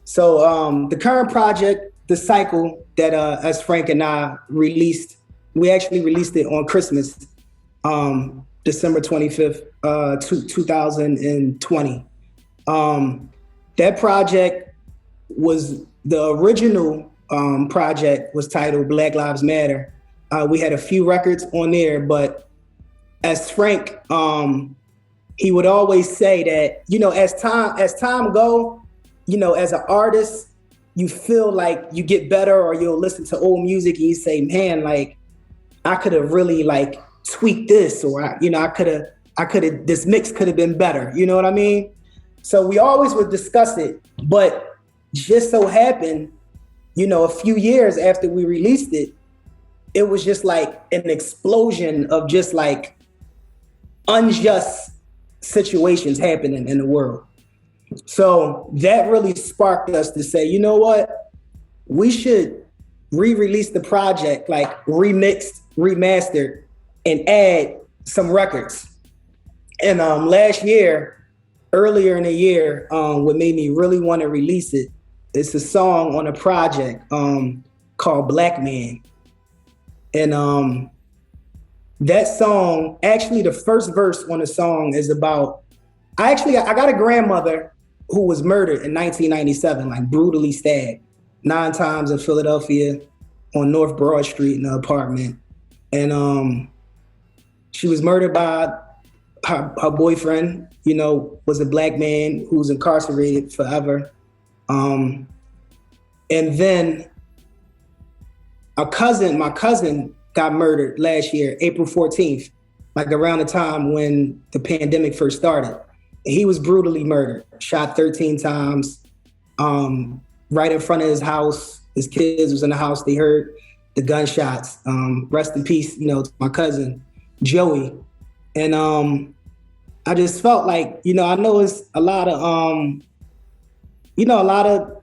So the current project, The Cycle, that as Frank and I released, we actually released it on Christmas, December 25th, 2020. That project was the original project was titled Black Lives Matter. We had a few records on there, but as Frank, he would always say that, as time go, as an artist, you feel like you get better, or you'll listen to old music and you say, man, like I could have really like tweaked this, or I could have, this mix could have been better. You know what I mean? So we always would discuss it, but just so happened, a few years after we released it, it was just like an explosion of just like unjust situations happening in the world. So that really sparked us to say, you know what? We should re-release the project, like remixed, remastered, and add some records. And last year, earlier in the year, what made me really want to release it, it's a song on a project called Black Man. And that song, actually the first verse on the song is about, I got a grandmother who was murdered in 1997, like brutally stabbed 9 times in Philadelphia on North Broad Street in an apartment. And she was murdered by her boyfriend, was a black man who was incarcerated forever. And then my cousin got murdered last year, April 14th, like around the time when the pandemic first started. He was brutally murdered, shot 13 times, right in front of his house. His kids was in the house. They heard the gunshots. Rest in peace, to my cousin, Joey. And I just felt like, I know it's a lot of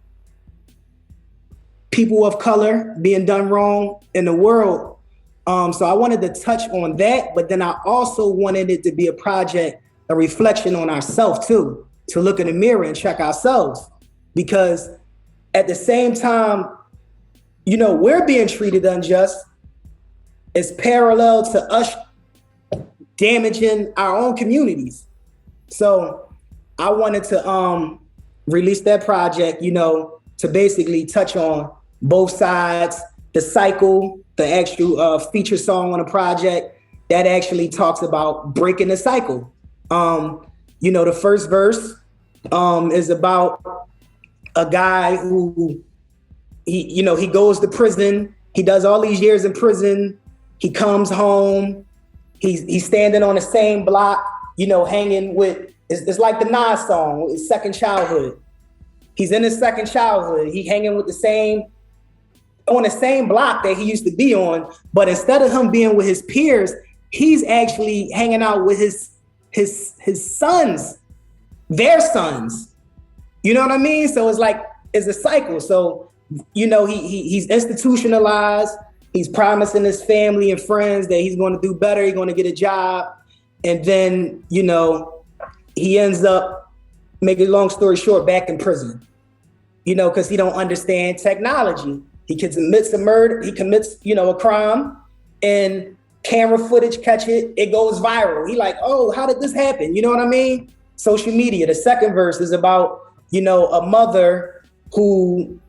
people of color being done wrong in the world. So I wanted to touch on that, but then I also wanted it to be a project, a reflection on ourselves too, to look in the mirror and check ourselves. Because at the same time, we're being treated unjust. It's parallel to us damaging our own communities. So I wanted to release that project, to basically touch on both sides. The Cycle, the actual feature song on the project, that actually talks about breaking the cycle. The first verse is about a guy who he goes to prison. He does all these years in prison. He comes home. He's standing on the same block, hanging with, it's like the Nas song, his second childhood. He's in his second childhood. He hanging with on the same block that he used to be on, but instead of him being with his peers, he's actually hanging out with his sons, their sons. You know what I mean? So it's a cycle. So, he's institutionalized. He's promising his family and friends that he's going to do better. He's going to get a job. And then, he ends up, making a long story short, back in prison, because he don't understand technology. He commits a murder. He commits, a crime, and camera footage catch it. It goes viral. He like, oh, how did this happen? You know what I mean? Social media. The second verse is about, a mother who,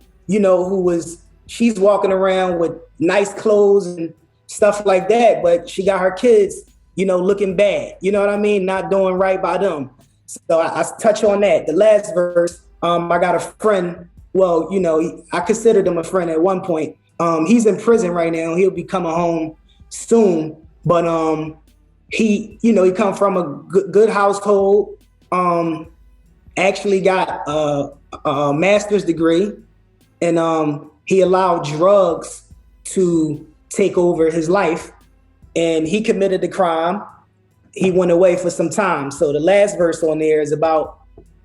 she's walking around with nice clothes and stuff like that, but she got her kids, looking bad. You know what I mean? Not doing right by them. So I touch on that. The last verse, I got a friend. Well, I considered him a friend at one point. He's in prison right now. He'll be coming home soon. But he come from a good household. Actually got a master's degree, and he allowed drugs to take over his life, and he committed the crime. He went away for some time. So the last verse on there is about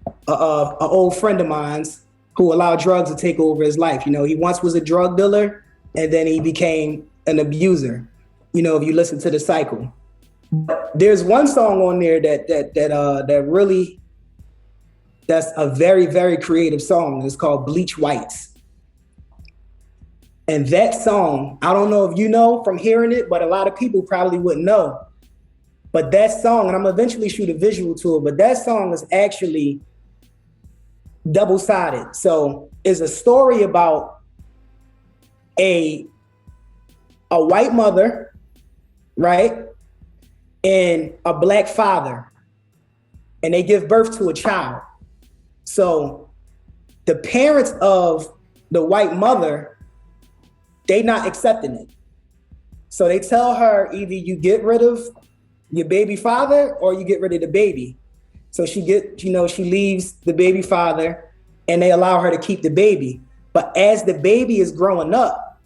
an old friend of mine's who allowed drugs to take over his life. He once was a drug dealer, and then he became an abuser. If you listen to The Cycle. There's one song on there that really That's a very, very creative song. It's called Bleach Whites. And that song, I don't know if you know from hearing it, but a lot of people probably wouldn't know. But that song, and I'm gonna eventually shoot a visual to it, but that song is actually double-sided. So it's a story about a white mother, right? And a black father. And they give birth to a child. So the parents of the white mother, they not accepting it. So they tell her either you get rid of your baby father or you get rid of the baby. So she leaves the baby father and they allow her to keep the baby. But as the baby is growing up,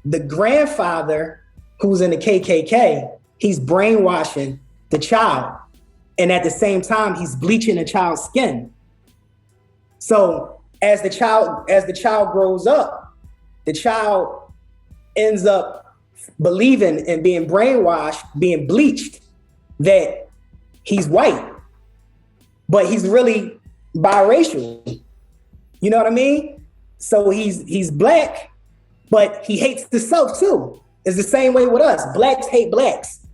the grandfather who's in the KKK, he's brainwashing the child. And at the same time, he's bleaching the child's skin. So as the child grows up, the child ends up believing and being brainwashed, being bleached, that he's white, but he's really biracial. You know what I mean? So he's black, but he hates himself too. It's the same way with us. Blacks hate blacks.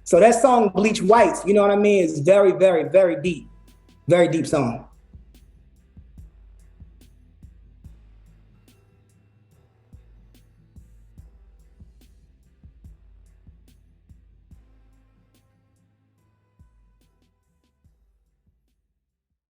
So that song, Bleach Whites, you know what I mean? Is very, very, very deep. Very deep song.